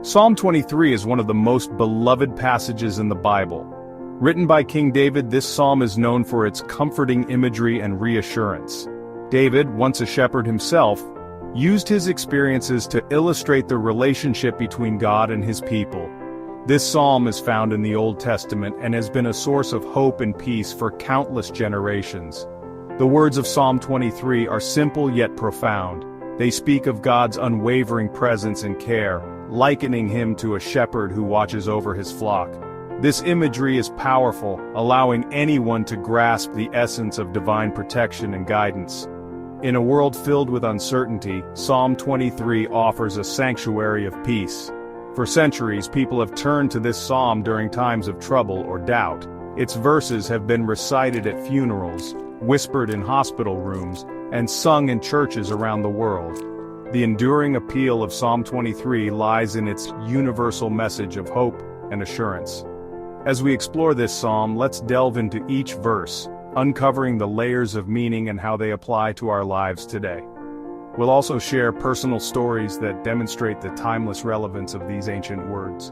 Psalm 23 is one of the most beloved passages in the Bible. Written by King David, this psalm is known for its comforting imagery and reassurance. David, once a shepherd himself, used his experiences to illustrate the relationship between God and his people. This psalm is found in the Old Testament and has been a source of hope and peace for countless generations. The words of Psalm 23 are simple yet profound. They speak of God's unwavering presence and care, likening him to a shepherd who watches over his flock. This imagery is powerful, allowing anyone to grasp the essence of divine protection and guidance. In a world filled with uncertainty, Psalm 23 offers a sanctuary of peace. For centuries, people have turned to this psalm during times of trouble or doubt. Its verses have been recited at funerals, whispered in hospital rooms, and sung in churches around the world. The enduring appeal of Psalm 23 lies in its universal message of hope and assurance. As we explore this psalm, let's delve into each verse, uncovering the layers of meaning and how they apply to our lives today. We'll also share personal stories that demonstrate the timeless relevance of these ancient words.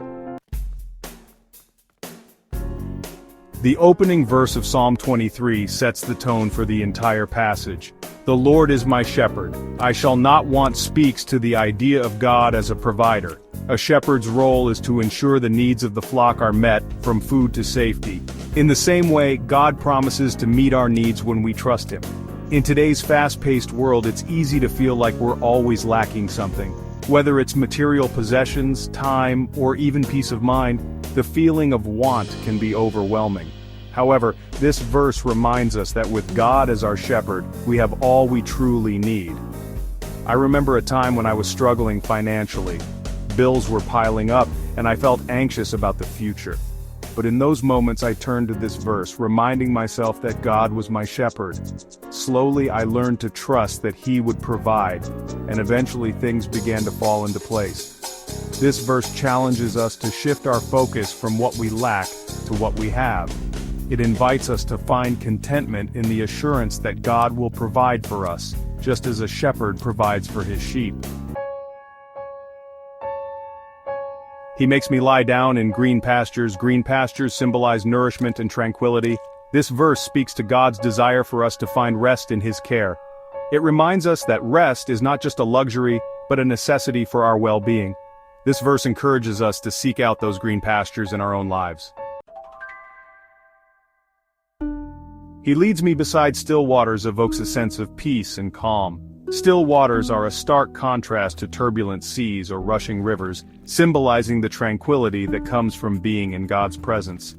The opening verse of Psalm 23 sets the tone for the entire passage. "The Lord is my shepherd, I shall not want" speaks to the idea of God as a provider. A shepherd's role is to ensure the needs of the flock are met, from food to safety. In the same way, God promises to meet our needs when we trust Him. In today's fast-paced world, it's easy to feel like we're always lacking something. Whether it's material possessions, time, or even peace of mind, the feeling of want can be overwhelming. However, this verse reminds us that with God as our shepherd, we have all we truly need. I remember a time when I was struggling financially. Bills were piling up, and I felt anxious about the future. But in those moments I turned to this verse, reminding myself that God was my shepherd. Slowly I learned to trust that He would provide, and eventually things began to fall into place. This verse challenges us to shift our focus from what we lack to what we have. It invites us to find contentment in the assurance that God will provide for us, just as a shepherd provides for his sheep. He makes me lie down in green pastures. Green pastures symbolize nourishment and tranquility. This verse speaks to God's desire for us to find rest in His care. It reminds us that rest is not just a luxury, but a necessity for our well-being. This verse encourages us to seek out those green pastures in our own lives. He leads me beside still waters evokes a sense of peace and calm. Still waters are a stark contrast to turbulent seas or rushing rivers, symbolizing the tranquility that comes from being in God's presence.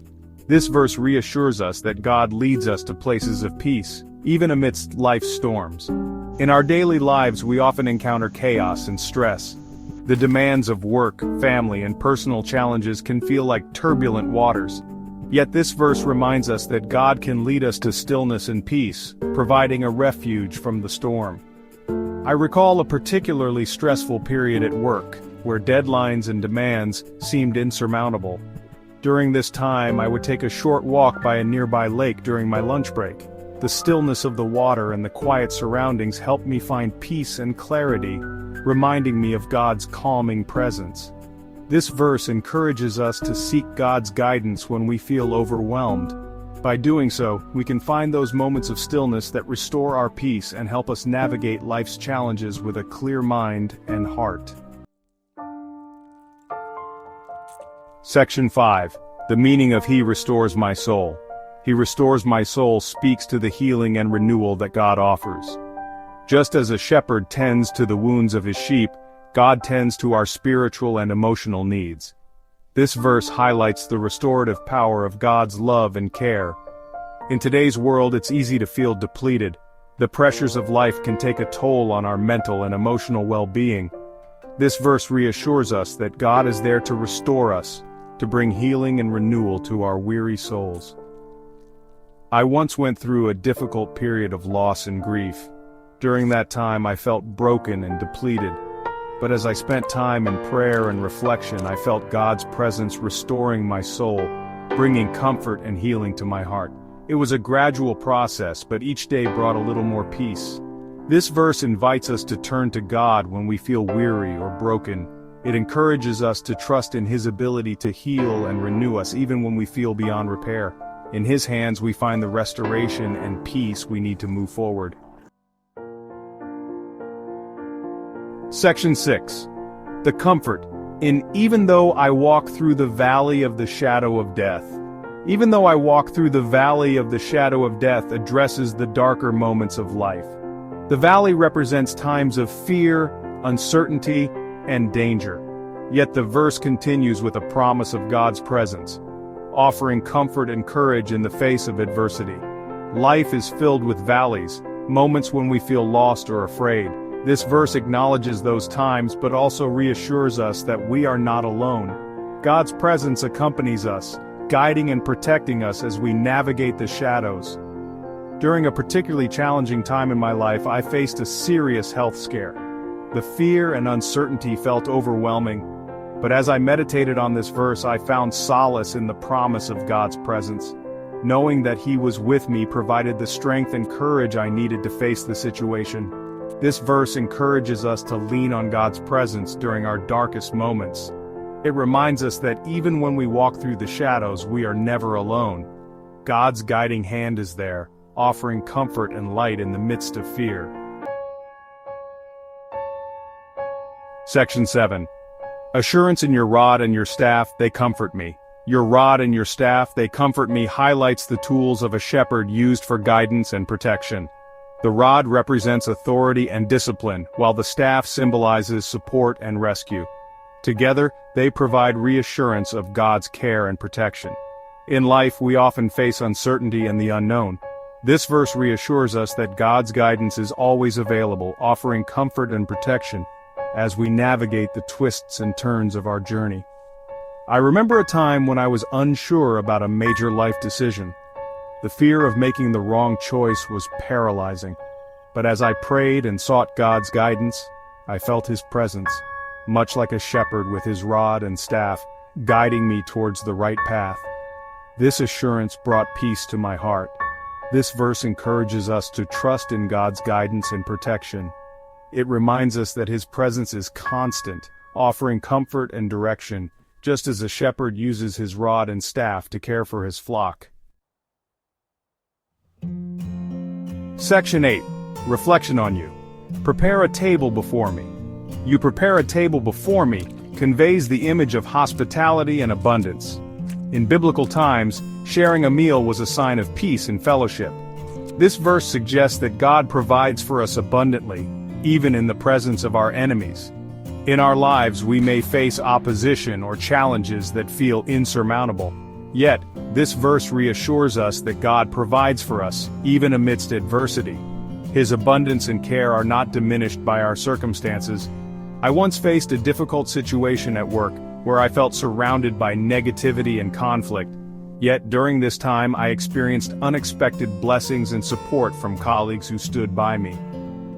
This verse reassures us that God leads us to places of peace, even amidst life's storms. In our daily lives, we often encounter chaos and stress. The demands of work, family, and personal challenges can feel like turbulent waters. Yet this verse reminds us that God can lead us to stillness and peace, providing a refuge from the storm. I recall a particularly stressful period at work, where deadlines and demands seemed insurmountable. During this time, I would take a short walk by a nearby lake during my lunch break. The stillness of the water and the quiet surroundings helped me find peace and clarity, reminding me of God's calming presence. This verse encourages us to seek God's guidance when we feel overwhelmed. By doing so, we can find those moments of stillness that restore our peace and help us navigate life's challenges with a clear mind and heart. Section 5. The meaning of He restores my soul. He restores my soul speaks to the healing and renewal that God offers. Just as a shepherd tends to the wounds of his sheep, God tends to our spiritual and emotional needs. This verse highlights the restorative power of God's love and care. In today's world, it's easy to feel depleted. The pressures of life can take a toll on our mental and emotional well-being. This verse reassures us that God is there to restore us, to bring healing and renewal to our weary souls. I once went through a difficult period of loss and grief. During that time, I felt broken and depleted. But as I spent time in prayer and reflection, I felt God's presence restoring my soul, bringing comfort and healing to my heart. It was a gradual process, but each day brought a little more peace. This verse invites us to turn to God when we feel weary or broken. It encourages us to trust in His ability to heal and renew us even when we feel beyond repair. In His hands we find the restoration and peace we need to move forward. Section 6. The comfort in even though I walk through the valley of the shadow of death. Even though I walk through the valley of the shadow of death addresses the darker moments of life. The valley represents times of fear, uncertainty, and danger. Yet the verse continues with a promise of God's presence, offering comfort and courage in the face of adversity. Life is filled with valleys, moments when we feel lost or afraid. This verse acknowledges those times but also reassures us that we are not alone. God's presence accompanies us, guiding and protecting us as we navigate the shadows. During a particularly challenging time in my life, I faced a serious health scare. The fear and uncertainty felt overwhelming, but as I meditated on this verse, I found solace in the promise of God's presence. Knowing that He was with me provided the strength and courage I needed to face the situation. This verse encourages us to lean on God's presence during our darkest moments. It reminds us that even when we walk through the shadows, we are never alone. God's guiding hand is there, offering comfort and light in the midst of fear. Section 7. Assurance in your rod and your staff, they comfort me. Your rod and your staff, they comfort me highlights the tools of a shepherd used for guidance and protection. The rod represents authority and discipline, while the staff symbolizes support and rescue. Together, they provide reassurance of God's care and protection. In life, we often face uncertainty and the unknown. This verse reassures us that God's guidance is always available, offering comfort and protection as we navigate the twists and turns of our journey. I remember a time when I was unsure about a major life decision. The fear of making the wrong choice was paralyzing. But as I prayed and sought God's guidance, I felt His presence, much like a shepherd with his rod and staff, guiding me towards the right path. This assurance brought peace to my heart. This verse encourages us to trust in God's guidance and protection. It reminds us that His presence is constant, offering comfort and direction, just as a shepherd uses his rod and staff to care for his flock. Section 8. Reflection on you. Prepare a table before me. You prepare a table before me conveys the image of hospitality and abundance. In biblical times, sharing a meal was a sign of peace and fellowship. This verse suggests that God provides for us abundantly, even in the presence of our enemies. In our lives, we may face opposition or challenges that feel insurmountable. Yet, this verse reassures us that God provides for us, even amidst adversity. His abundance and care are not diminished by our circumstances. I once faced a difficult situation at work, where I felt surrounded by negativity and conflict. Yet during this time I experienced unexpected blessings and support from colleagues who stood by me.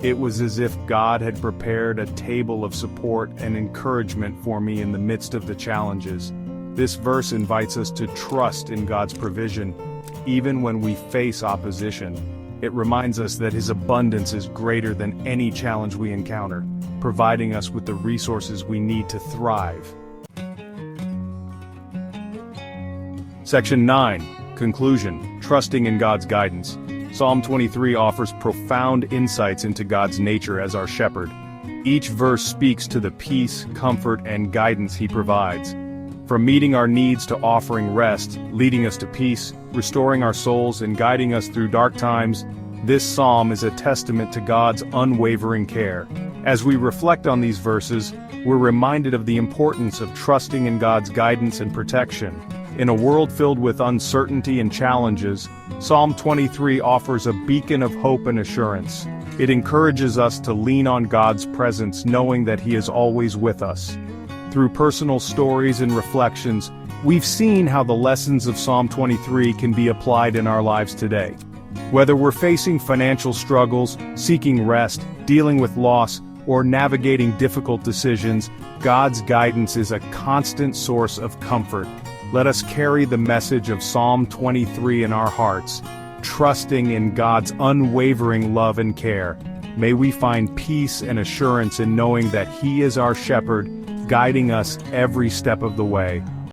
It was as if God had prepared a table of support and encouragement for me in the midst of the challenges. This verse invites us to trust in God's provision, even when we face opposition. It reminds us that His abundance is greater than any challenge we encounter, providing us with the resources we need to thrive. Section 9. Conclusion. Trusting in God's guidance. Psalm 23 offers profound insights into God's nature as our shepherd. Each verse speaks to the peace, comfort, and guidance He provides. From meeting our needs to offering rest, leading us to peace, restoring our souls, and guiding us through dark times, this psalm is a testament to God's unwavering care. As we reflect on these verses, we're reminded of the importance of trusting in God's guidance and protection. In a world filled with uncertainty and challenges, Psalm 23 offers a beacon of hope and assurance. It encourages us to lean on God's presence, knowing that He is always with us. Through personal stories and reflections, we've seen how the lessons of Psalm 23 can be applied in our lives today. Whether we're facing financial struggles, seeking rest, dealing with loss, or navigating difficult decisions, God's guidance is a constant source of comfort. Let us carry the message of Psalm 23 in our hearts, trusting in God's unwavering love and care. May we find peace and assurance in knowing that He is our shepherd, guiding us every step of the way.